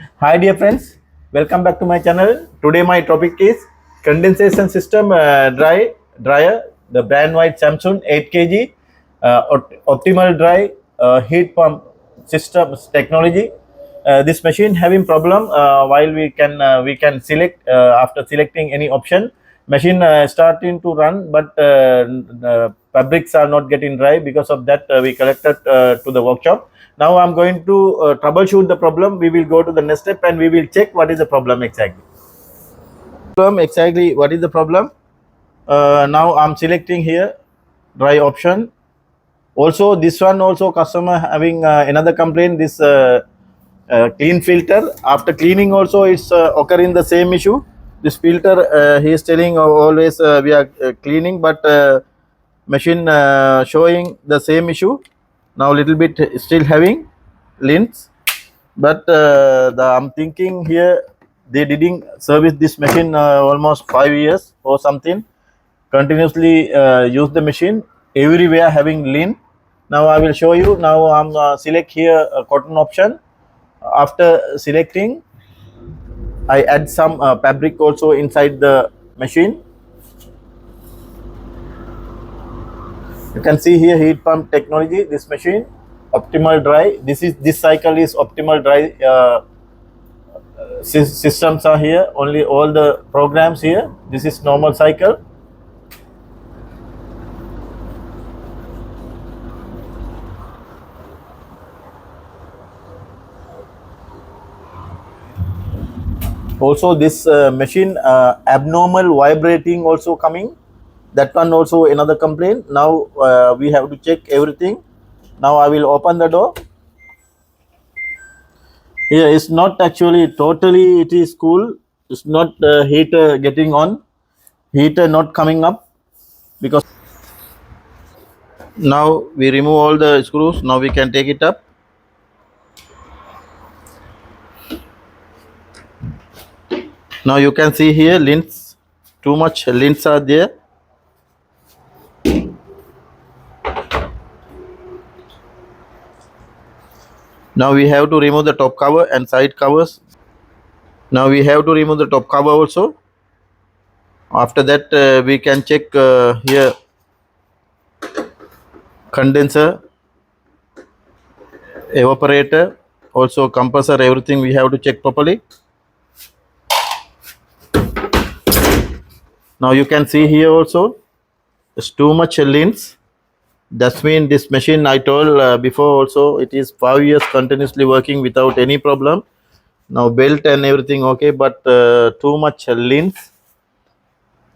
Hi dear friends, welcome back to my channel. Today my topic is condensation system dryer, the brand white Samsung 8 kg optimal dry heat pump systems technology. This machine having problem while we can select after selecting any option. Machine starting to run, but fabrics are not getting dry. Because of that, we collected to the workshop. Now I'm going to troubleshoot the problem. We will go to the next step and we will check what is the problem exactly. What is the problem? Now I'm selecting here dry option. Also this one also customer having another complaint, this clean filter. After cleaning also it's occurring the same issue. This filter he is telling always we are cleaning, but machine showing the same issue. Now little bit still having lints, but I'm thinking here they didn't service this machine almost 5 years or something. Continuously use the machine, everywhere having lint. Now I will show you. Now I'm select here a cotton option. After selecting, I add some fabric also inside the machine. You can see here heat pump technology, this machine optimal dry. This cycle is optimal dry. Systems are here, only all the programs here. This is normal cycle. Also this machine abnormal vibrating also coming. That one also another complaint. Now we have to check everything. Now I will open the door. Here it's not actually totally, it is cool. It's not heater getting on, heater not coming up. Because now we remove all the screws. Now we can take it up. Now you can see here lints, too much lints are there. Now we have to remove the top cover and side covers. Now we have to remove the top cover also. After that we can check here condenser, evaporator, also compressor, everything we have to check properly. Now you can see here also there's too much lints. That's mean this machine, I told before also, it is 5 years continuously working without any problem. Now belt and everything okay, but too much lints.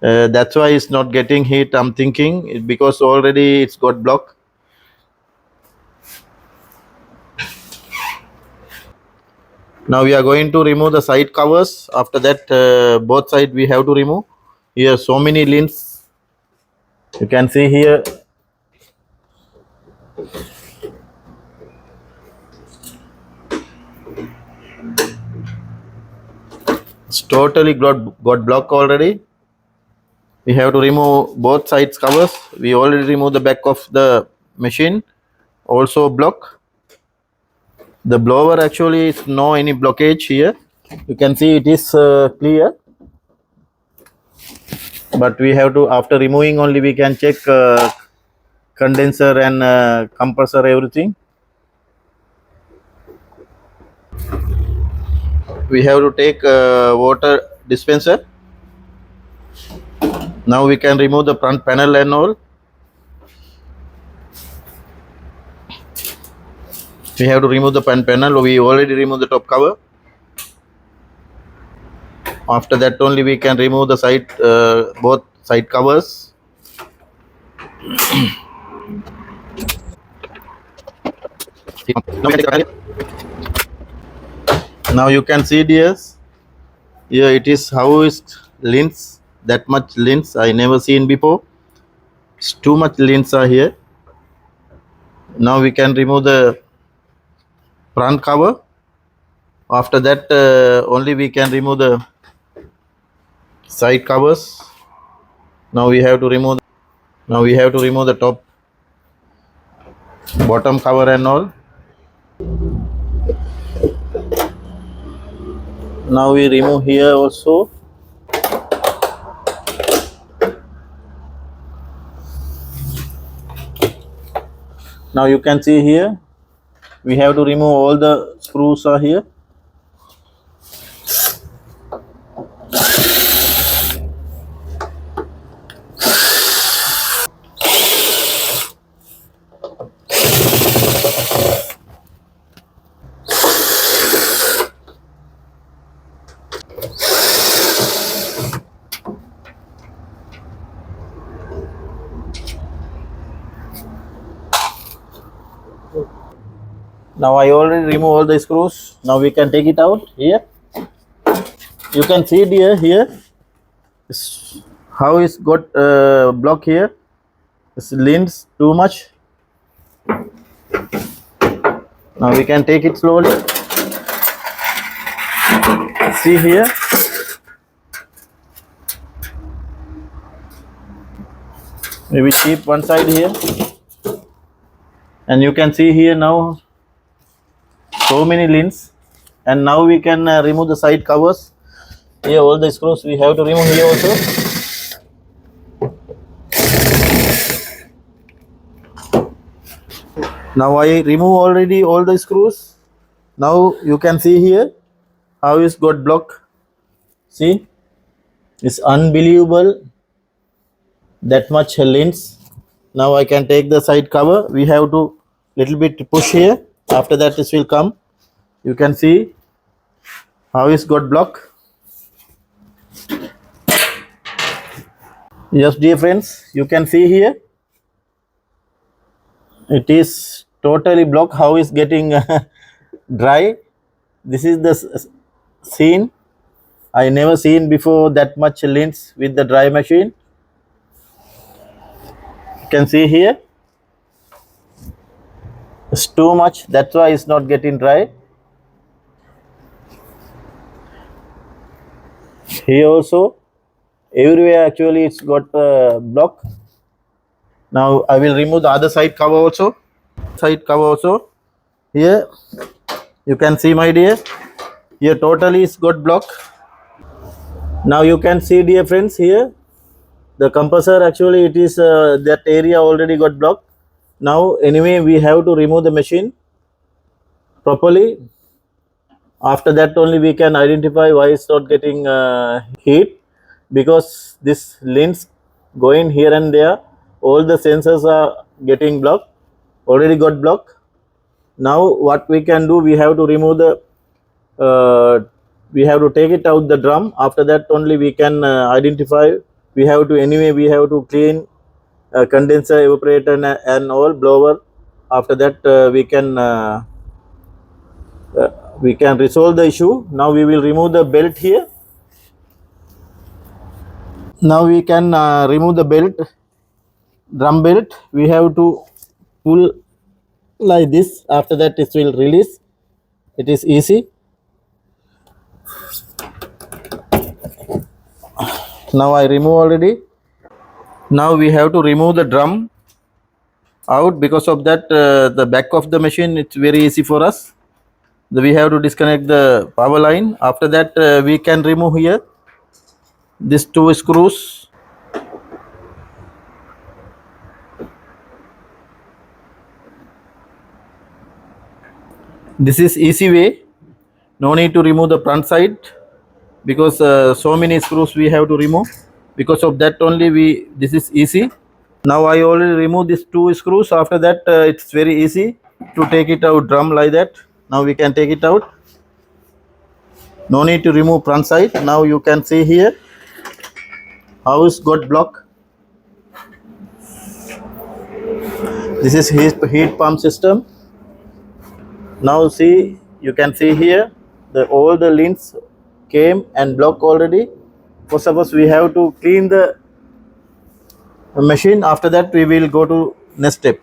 That's why it's not getting heat. I'm thinking because already it's got block. Now we are going to remove the side covers. After that both sides we have to remove. Here so many lints. You can see here. It's totally got block already. We have to remove both sides covers. We already removed the back of the machine, also block. The blower actually is no any blockage here. You can see it is clear, but we have to, after removing only we can check condenser and compressor, everything. We have to take water dispenser. Now we can remove the front panel and all. We have to remove the front panel. We already removed the top cover. After that only we can remove the side both side covers. Now you can see this. Here it is how is lints, that much lints I never seen before. It's too much lints are here. Now we can remove the front cover. After that only we can remove the side covers. Now we have to remove the top, bottom cover and all. Now we remove here also. Now you can see here we have to remove all the screws are here. Now I already remove all the screws. Now we can take it out here. You can see dear here how it's got block here. It's leans too much. Now we can take it slowly. See here. Maybe keep one side here. And you can see here now so many links. And now we can remove the side covers. Here all the screws we have to remove here also. Now I remove already all the screws. Now you can see here how it's got block. See, it's unbelievable that much lens. Now I can take the side cover. We have to little bit push here. After that this will come. You can see how it's got block. Yes, dear friends, you can see here it is totally blocked. How is getting dry. This is the scene. I never seen before that much lint with the dry machine. You can see here it's too much, that's why it's not getting dry. Here also everywhere actually it's got a block. Now I will remove the other side cover also. Here you can see my dear, here totally it's got block. Now you can see dear friends here the compressor actually it is that area already got blocked. Now anyway we have to remove the machine properly. After that only we can identify why it's not getting heat, because this links going here and there, all the sensors are getting blocked, already got blocked. Now what we can do, we have to remove the we have to take it out the drum. After that only we can identify. We have to anyway we have to clean condenser, evaporator and all blower. After that we can resolve the issue. Now we will remove the belt here. Now we can remove the belt, drum belt. We have to pull like this. After that it will release. It is easy. Now I remove already. Now we have to remove the drum out. Because of that the back of the machine, it's very easy for us. We have to disconnect the power line. After that we can remove here these two screws. This is easy way, no need to remove the front side, because so many screws we have to remove. Because of that only this is easy. Now I already removed these two screws. After that it's very easy to take it out drum like that. Now we can take it out, no need to remove front side. Now you can see here how it's got block. This is his heat pump system. Now see, you can see here the all the links came and block already. For suppose we have to clean the machine. After that we will go to next step.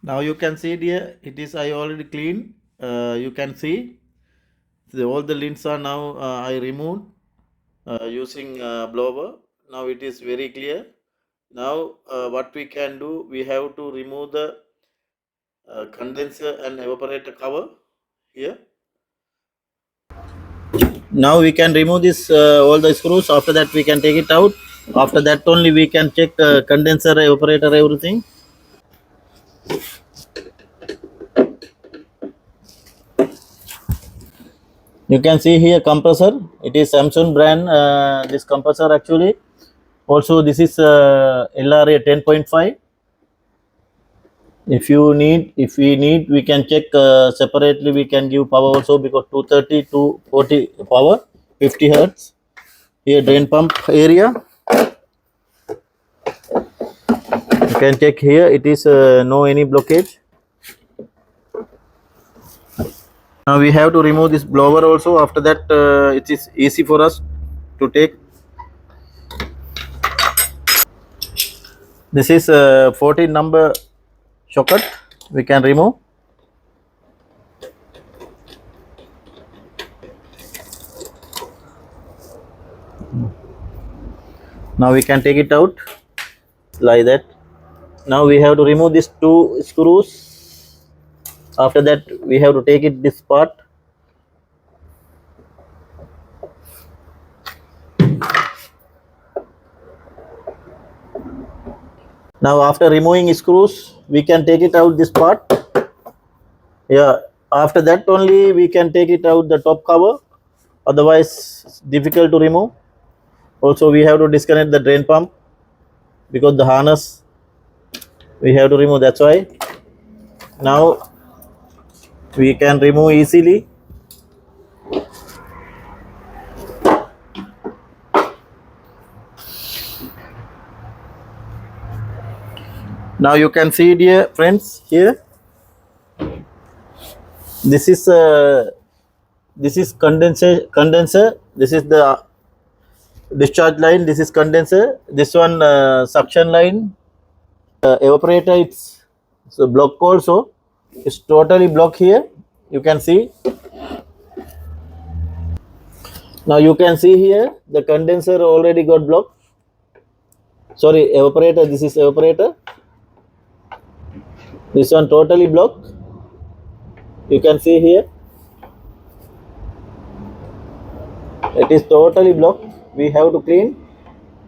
Now you can see dear, it is I already cleaned. You can see all the links are now I removed. using blower. Now it is very clear. Now what we can do, we have to remove the condenser and evaporator cover here. Now we can remove this all the screws. After that we can take it out. After that only we can check condenser, evaporator, everything. You can see here compressor. It is Samsung brand. This compressor actually. Also this is LRA 10.5. If we need, we can check separately. We can give power also, because 230 to 40 power, 50 hertz. Here drain pump area. You can check here. It is no any blockage. Now we have to remove this blower also. After that, it is easy for us to take. This is 14 number socket. We can remove. Now we can take it out like that. Now we have to remove these two screws. After that, we have to take it this part. Now after removing screws, we can take it out this part. Yeah, after that only we can take it out the top cover. Otherwise, it's difficult to remove. Also, we have to disconnect the drain pump, because the harness we have to remove. That's why now we can remove easily. Now you can see, dear friends, here. This is condenser. This is the discharge line. This is condenser. This one suction line. Evaporator, it's a block also. It's totally blocked here. You can see. Now you can see here the condenser already got blocked. Sorry, evaporator. This is evaporator. This one totally blocked. You can see here. It is totally blocked. We have to clean,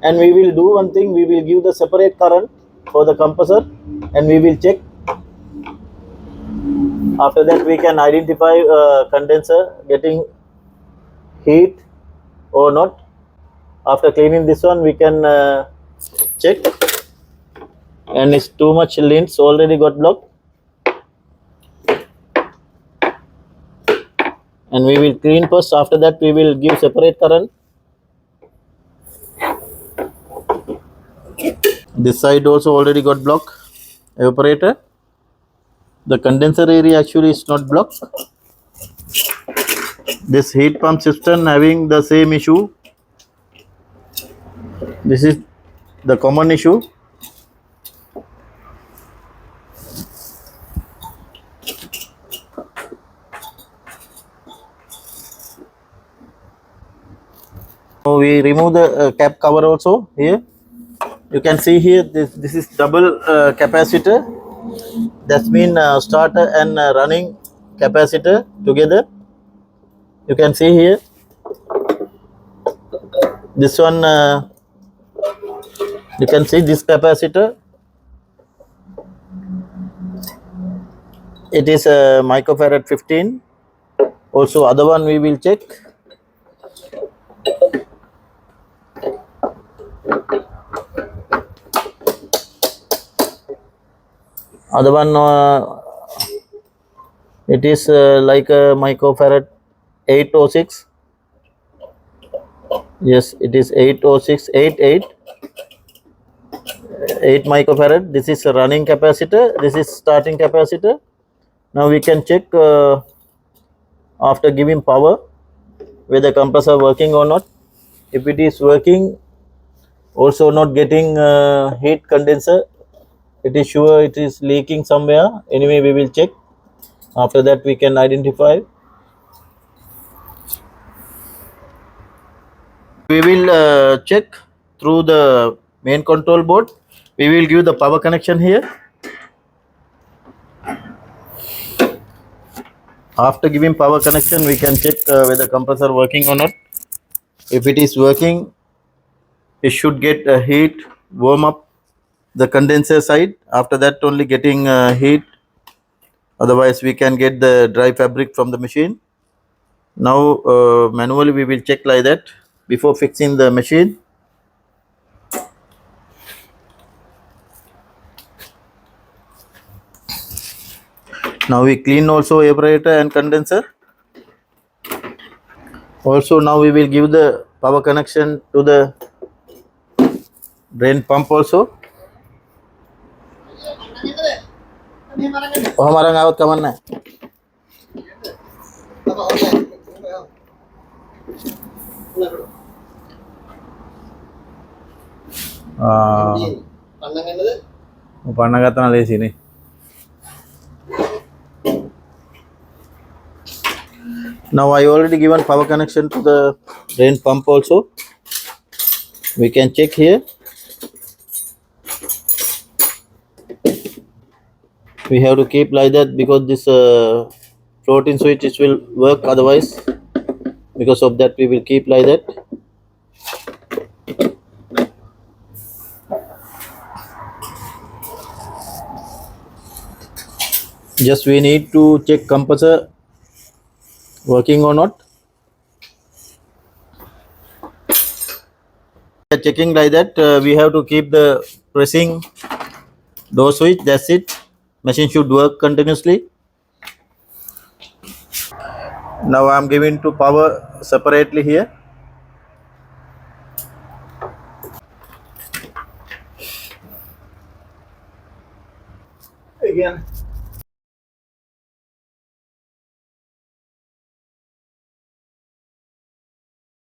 and we will do one thing. We will give the separate current for the compressor, and we will check. After that, we can identify condenser getting heat or not. After cleaning this one, we can check, and it's too much lints already got blocked, and we will clean first. After that, we will give separate current. This side also already got blocked. Evaporator. The condenser area actually is not blocked. This heat pump system having the same issue. This is the common issue. So we remove the cap cover also here. You can see here this is double capacitor. That's mean starter and running capacitor together. You can see here. This one you can see this capacitor. It is a microfarad 15. Also other one we will check. Other one it is like a microfarad 806. Yes, it is 806 88 8 microfarad. This is a running capacitor. This is starting capacitor. Now we can check after giving power whether compressor working or not. If it is working, also not getting heat condenser, it is sure it is leaking somewhere. Anyway, we will check. After that we can identify. We will check through the main control board. We will give the power connection here. After giving power connection, we can check whether compressor working or not. If it is working, it should get heat, warm up the condenser side. After that only getting heat, otherwise we can get the dry fabric from the machine. Now manually we will check like that before fixing the machine. Now we clean also evaporator and condenser. Also now we will give the power connection to the drain pump also. Oh, हमारा गावत का मन है pannagatana lesi ni. Now I already given power connection to the drain pump also. We can check here. We have to keep like that because this floating switch it will work, otherwise because of that we will keep like that. Just we need to check compressor working or not. Checking like that, we have to keep the pressing door switch. That's it. Machine should work continuously. Now I am giving to power separately here. Again.